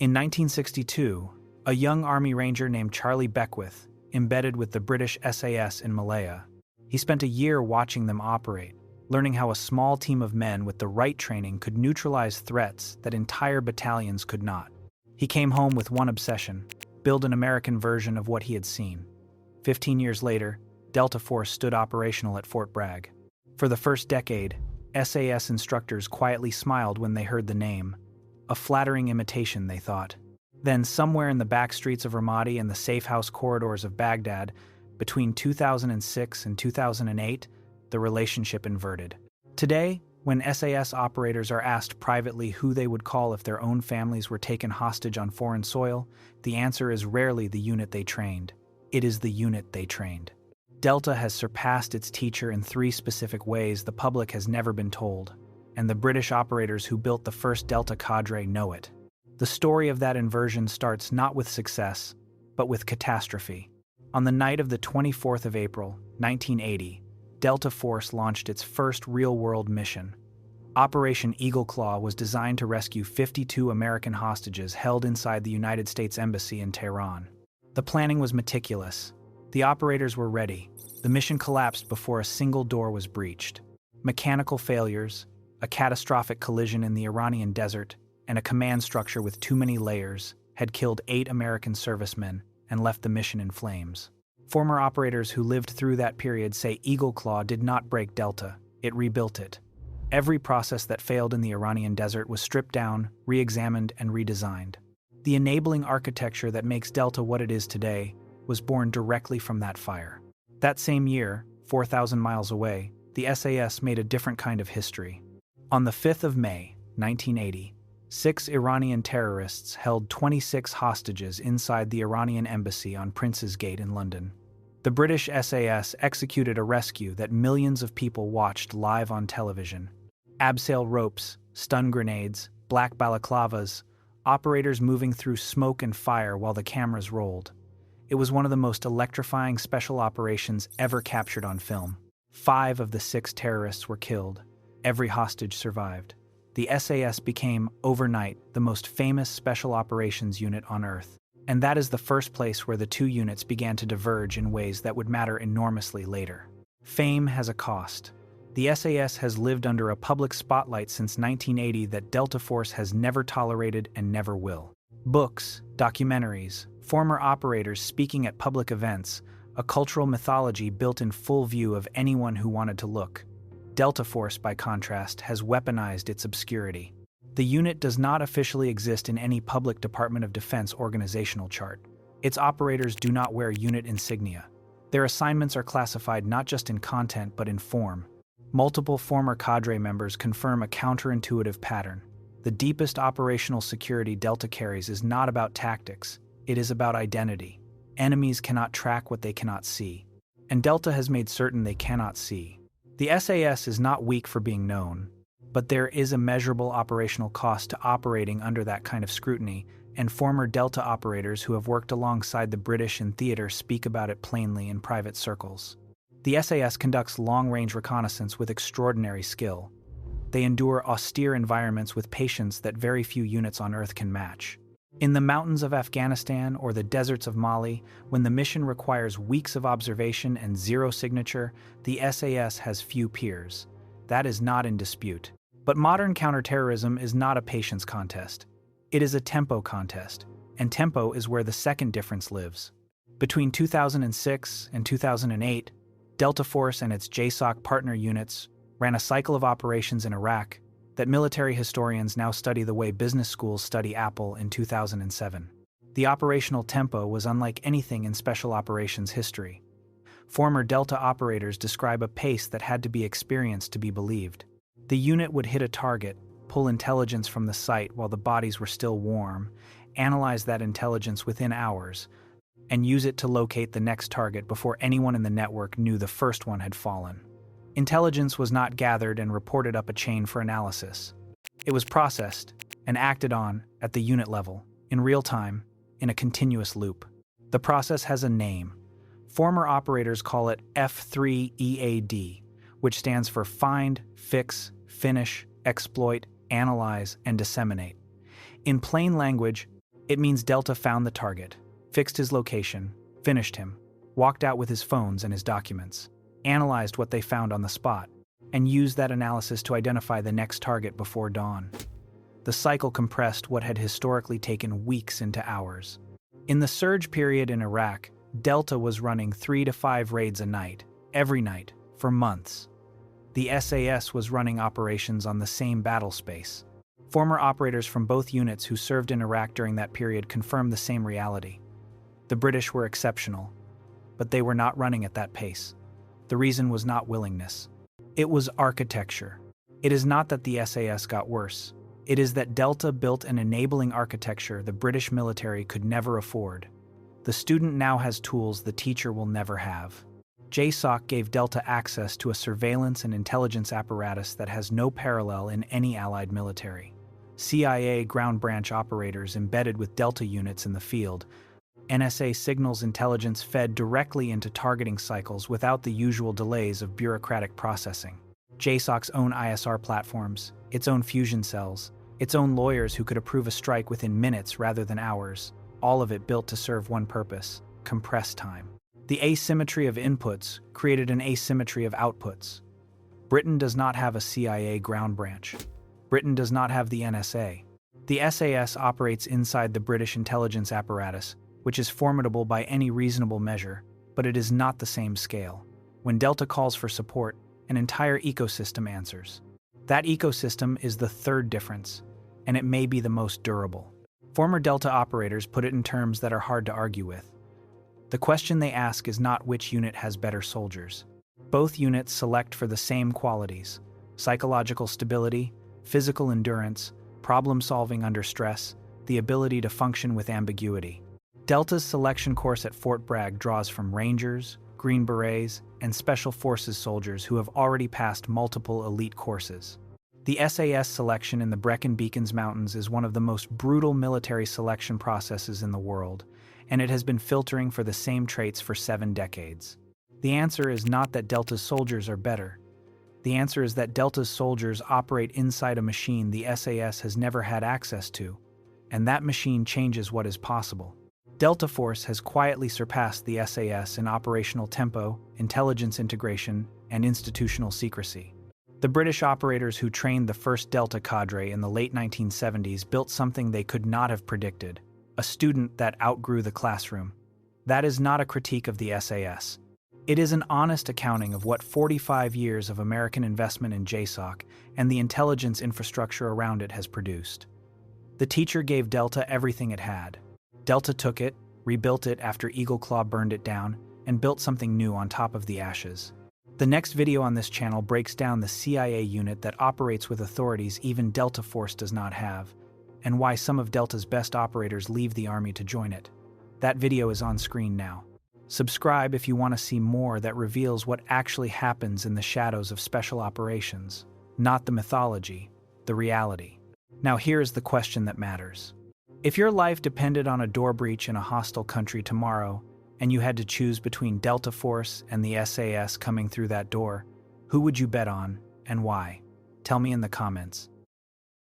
In 1962, a young Army Ranger named Charlie Beckwith embedded with the British SAS in Malaya. He spent a year watching them operate, learning how a small team of men with the right training could neutralize threats that entire battalions could not. He came home with one obsession: build an American version of what he had seen. 15 years later, Delta Force stood operational at Fort Bragg. For the first decade, SAS instructors quietly smiled when they heard the name. A flattering imitation, they thought. Then, somewhere in the back streets of Ramadi and the safe house corridors of Baghdad, between 2006 and 2008, the relationship inverted. Today, when SAS operators are asked privately who they would call if their own families were taken hostage on foreign soil, the answer is rarely the unit they trained. It is the unit they trained. Delta has surpassed its teacher in 3 specific ways the public has never been told, and the British operators who built the first Delta cadre know it. The story of that inversion starts not with success, but with catastrophe. On the night of the 24th of April, 1980, Delta Force launched its first real-world mission. Operation Eagle Claw was designed to rescue 52 American hostages held inside the United States Embassy in Tehran. The planning was meticulous. The operators were ready. The mission collapsed before a single door was breached. Mechanical failures, a catastrophic collision in the Iranian desert, and a command structure with too many layers had killed 8 American servicemen and left the mission in flames. Former operators who lived through that period say Eagle Claw did not break Delta, it rebuilt it. Every process that failed in the Iranian desert was stripped down, re-examined, and redesigned. The enabling architecture that makes Delta what it is today was born directly from that fire. That same year, 4,000 miles away, the SAS made a different kind of history. On the 5th of May, 1980, 6 Iranian terrorists held 26 hostages inside the Iranian embassy on Prince's Gate in London. The British SAS executed a rescue that millions of people watched live on television. Abseil ropes, stun grenades, black balaclavas, operators moving through smoke and fire while the cameras rolled. It was one of the most electrifying special operations ever captured on film. 5 of the 6 terrorists were killed. Every hostage survived. The SAS became, overnight, the most famous special operations unit on Earth. And that is the first place where the 2 units began to diverge in ways that would matter enormously later. Fame has a cost. The SAS has lived under a public spotlight since 1980 that Delta Force has never tolerated and never will. Books, documentaries, former operators speaking at public events, a cultural mythology built in full view of anyone who wanted to look. Delta Force, by contrast, has weaponized its obscurity. The unit does not officially exist in any public Department of Defense organizational chart. Its operators do not wear unit insignia. Their assignments are classified not just in content but in form. Multiple former cadre members confirm a counterintuitive pattern. The deepest operational security Delta carries is not about tactics, it is about identity. Enemies cannot track what they cannot see. And Delta has made certain they cannot see. The SAS is not weak for being known, but there is a measurable operational cost to operating under that kind of scrutiny, and former Delta operators who have worked alongside the British in theater speak about it plainly in private circles. The SAS conducts long-range reconnaissance with extraordinary skill. They endure austere environments with patience that very few units on Earth can match. In the mountains of Afghanistan or the deserts of Mali, when the mission requires weeks of observation and zero signature, the SAS has few peers. That is not in dispute. But modern counterterrorism is not a patience contest. It is a tempo contest, and tempo is where the second difference lives. Between 2006 and 2008, Delta Force and its JSOC partner units ran a cycle of operations in Iraq that military historians now study the way business schools study Apple in 2007. The operational tempo was unlike anything in special operations history. Former Delta operators describe a pace that had to be experienced to be believed. The unit would hit a target, pull intelligence from the site while the bodies were still warm, analyze that intelligence within hours, and use it to locate the next target before anyone in the network knew the first one had fallen. Intelligence was not gathered and reported up a chain for analysis. It was processed and acted on at the unit level, in real time, in a continuous loop. The process has a name. Former operators call it F3EAD, which stands for Find, Fix, Finish, Exploit, Analyze, and Disseminate. In plain language, It means Delta found the target, fixed his location, finished him, walked out with his phones and his documents, analyzed what they found on the spot, and used that analysis to identify the next target before dawn. The cycle compressed what had historically taken weeks into hours. In the surge period in Iraq, Delta was running 3 to 5 raids a night, every night, for months. The SAS was running operations on the same battle space. Former operators from both units who served in Iraq during that period confirmed the same reality. The British were exceptional, but they were not running at that pace. The reason was not willingness. It was architecture. It is not that the SAS got worse. It is that Delta built an enabling architecture the British military could never afford. The student now has tools the teacher will never have. JSOC gave Delta access to a surveillance and intelligence apparatus that has no parallel in any allied military. CIA ground branch operators embedded with Delta units in the field. NSA signals intelligence fed directly into targeting cycles without the usual delays of bureaucratic processing. JSOC's own ISR platforms, its own fusion cells, its own lawyers who could approve a strike within minutes rather than hours, all of it built to serve one purpose: compress time. The asymmetry of inputs created an asymmetry of outputs. Britain does not have a CIA ground branch. Britain does not have the NSA. The SAS operates inside the British intelligence apparatus, which is formidable by any reasonable measure, but it is not the same scale. When Delta calls for support, an entire ecosystem answers. That ecosystem is the third difference, and it may be the most durable. Former Delta operators put it in terms that are hard to argue with. The question they ask is not which unit has better soldiers. Both units select for the same qualities: psychological stability, physical endurance, problem-solving under stress, the ability to function with ambiguity. Delta's selection course at Fort Bragg draws from Rangers, Green Berets, and Special Forces soldiers who have already passed multiple elite courses. The SAS selection in the Brecon Beacons Mountains is one of the most brutal military selection processes in the world, and it has been filtering for the same traits for 7 decades. The answer is not that Delta's soldiers are better. The answer is that Delta's soldiers operate inside a machine the SAS has never had access to, and that machine changes what is possible. Delta Force has quietly surpassed the SAS in operational tempo, intelligence integration, and institutional secrecy. The British operators who trained the first Delta cadre in the late 1970s built something they could not have predicted: a student that outgrew the classroom. That is not a critique of the SAS. It is an honest accounting of what 45 years of American investment in JSOC and the intelligence infrastructure around it has produced. The teacher gave Delta everything it had. Delta took it, rebuilt it after Eagle Claw burned it down, and built something new on top of the ashes. The next video on this channel breaks down the CIA unit that operates with authorities even Delta Force does not have, and why some of Delta's best operators leave the Army to join it. That video is on screen now. Subscribe if you want to see more that reveals what actually happens in the shadows of special operations, not the mythology, the reality. Now here's the question that matters. If your life depended on a door breach in a hostile country tomorrow, and you had to choose between Delta Force and the SAS coming through that door, who would you bet on, and why? Tell me in the comments.